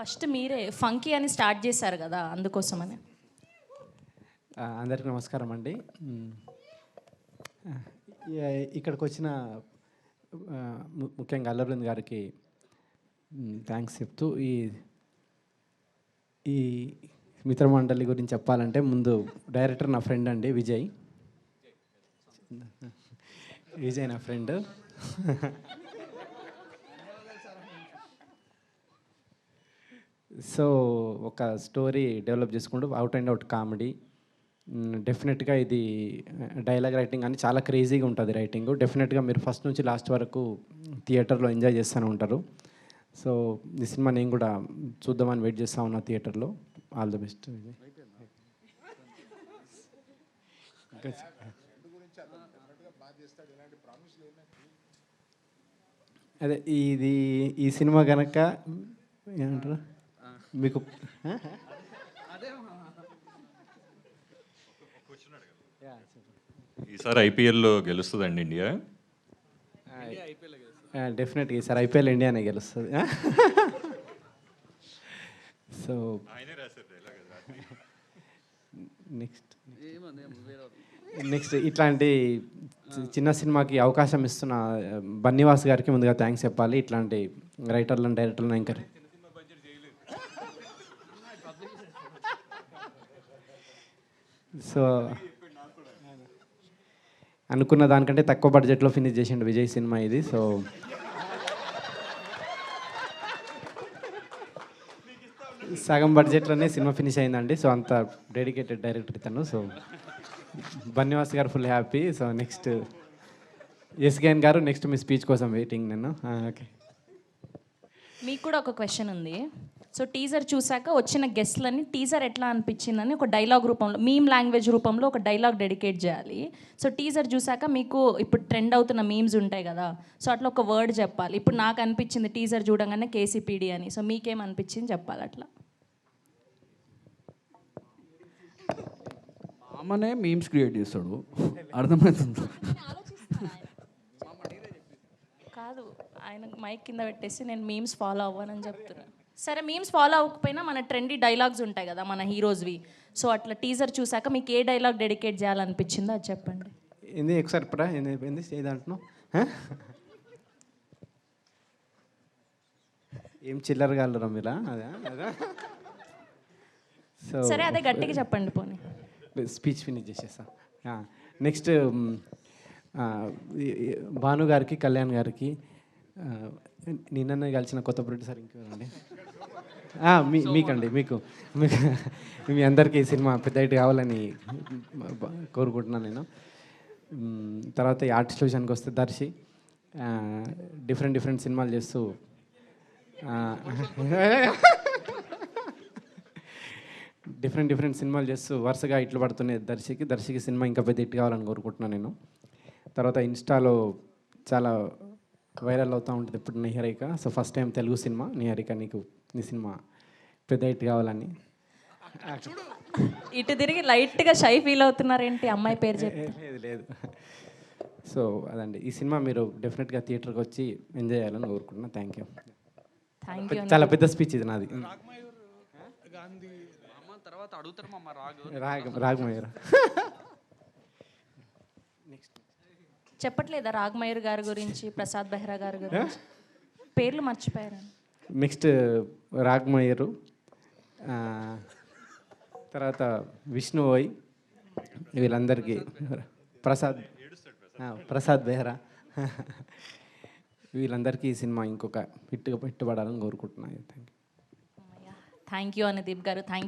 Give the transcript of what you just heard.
First మీరే funky అని start చేశారు కదా, అందుకోసమని. అందరికీ నమస్కారం అండి. ఇక్కడికి వచ్చిన ముఖ్యంగా అల్లర్వింద్ గారికి థ్యాంక్స్ చెప్తూ ఈ మిత్రమండలి గురించి చెప్పాలంటే ముందు డైరెక్టర్ నా ఫ్రెండ్ అండి, విజయ్ నా ఫ్రెండ్. సో ఒక స్టోరీ డెవలప్ చేసుకుంటూ అవుట్ అండ్ అవుట్ కామెడీ. డెఫినెట్గా ఇది డైలాగ్ రైటింగ్ అని చాలా క్రేజీగా ఉంటుంది రైటింగ్. డెఫినెట్గా మీరు ఫస్ట్ నుంచి లాస్ట్ వరకు థియేటర్లో ఎంజాయ్ చేస్తూనే ఉంటారు. సో ఈ సినిమా నేను కూడా చూద్దామని వెయిట్ చేస్తూ ఉన్నా థియేటర్లో. All the best. అదే ఈ సినిమా కనుక ఏమంటారు మీకు ఈసారి ఐపీఎల్లో గెలుస్తుందండి ఇండియా? డెఫినెట్గా ఈసారి ఐపీఎల్ ఇండియానే గెలుస్తుంది. సో నెక్స్ట్ ఇట్లాంటి చిన్న సినిమాకి అవకాశం ఇస్తున్న బన్నీవాస్ గారికి ముందుగా థ్యాంక్స్ చెప్పాలి. ఇట్లాంటి రైటర్లను డైరెక్టర్లను ఎంకరేజ్. సో అనుకున్న దానికంటే తక్కువ బడ్జెట్లో ఫినిష్ చేసిండు విజయ్ సినిమా ఇది. సో సగం బడ్జెట్లోనే సినిమా ఫినిష్ అయిందండి. సో అంత డెడికేటెడ్ డైరెక్టర్ ఇతను. సో బన్నీవాస్ గారు full happy. So next SKN గారు, నెక్స్ట్ మీ స్పీచ్ కోసం వెయిటింగ్ నేను. ఓకే, మీకు కూడా ఒక క్వశ్చన్ ఉంది. సో టీజర్ చూసాక వచ్చిన గెస్ట్లని టీజర్ ఎట్లా అనిపించిందని ఒక డైలాగ్ రూపంలో, మీమ్ లాంగ్వేజ్ రూపంలో ఒక డైలాగ్ డెడికేట్ చేయాలి. సో టీజర్ చూసాక మీకు ఇప్పుడు ట్రెండ్ అవుతున్న మీమ్స్ ఉంటాయి కదా, సో అట్లా ఒక వర్డ్ చెప్పాలి. ఇప్పుడు నాకు అనిపించింది టీజర్ చూడంగానే కేసీపీడి అని. సో మీకేం అనిపించింది చెప్పాలి అట్లా. మామనే మీమ్స్ క్రియేట్ చేస్తాడు, అర్థమవుతుంది. కాదు, ఆయన మైక్ కింద పెట్టేసి నేను మీమ్స్ ఫాలో అవ్వనని చెప్తున్నా. సరే, మీమ్స్ ఫాలో అవ్వకపోయినా మన ట్రెండీ డైలాగ్స్ ఉంటాయి కదా మన హీరోస్వి. సో అట్లా టీజర్ చూసాక మీకు ఏ డైలాగ్ డెడికేట్ చేయాలనిపించిందో అది చెప్పండి. ఏంది ఒకసారి పరా ఏంది ఏదంటున్నావు? ఏం చిల్లర కాలరా మీరా? అదే అదే. సో సరే, అదే గట్టిగా చెప్పండి పోనీ. స్పీచ్ ఫినిష్ చేసేస్తా. నెక్స్ట్ భాను గారికి, కళ్యాణ్ గారికి, నిన్ననే కలిసిన కొత్త ప్రొడ్యూసర్ ఇంకెవరండి, మీకండి, మీకు మీ అందరికీ ఈ సినిమా పెద్ద హిట్ కావాలని కోరుకుంటున్నాను నేను. తర్వాత ఈ ఆర్టిస్ట్ విషయానికి వస్తే దర్శి డిఫరెంట్ సినిమాలు చేస్తూ డిఫరెంట్ సినిమాలు చేస్తూ వరుసగా ఇట్లు పడుతున్నాయి దర్శికి సినిమా ఇంకా పెద్ద హిట్ కావాలని కోరుకుంటున్నాను నేను. తర్వాత ఇన్స్టాలో చాలా వైరల్ అవుతూ ఉంటుంది ఇప్పుడు Niharika. So first time Telugu cinema Niharika, నీ సినిమా పెద్ద హిట్ కావాలని. ఇటు తిరిగి లైట్గా షై ఫీల్ అవుతున్నారేంటి అమ్మాయి పేరు చెప్పి? లేదు. సో అదండి, ఈ సినిమా మీరు డెఫినెట్గా థియేటర్కి వచ్చి ఎంజాయ్ చేయాలని కోరుకుంటున్నాను. Thank you. చాలా పెద్ద స్పీచ్ ఇది నాది. రాగమయూర్ చెప్పట్లేదా రాగమయూర్ గారి గురించి, ప్రసాద్ బెహ్రా గారి గురించి? పేర్లు మర్చిపోయారు. నెక్స్ట్ రాగమయూరు, తర్వాత విష్ణు ఓయ్, వీళ్ళందరికీ, ప్రసాద్ బెహ్రా, వీళ్ళందరికీ ఈ సినిమా ఇంకొక హిట్ పడాలని కోరుకుంటున్నాను. థ్యాంక్ యూ అనుదీప్ గారు. థ్యాంక్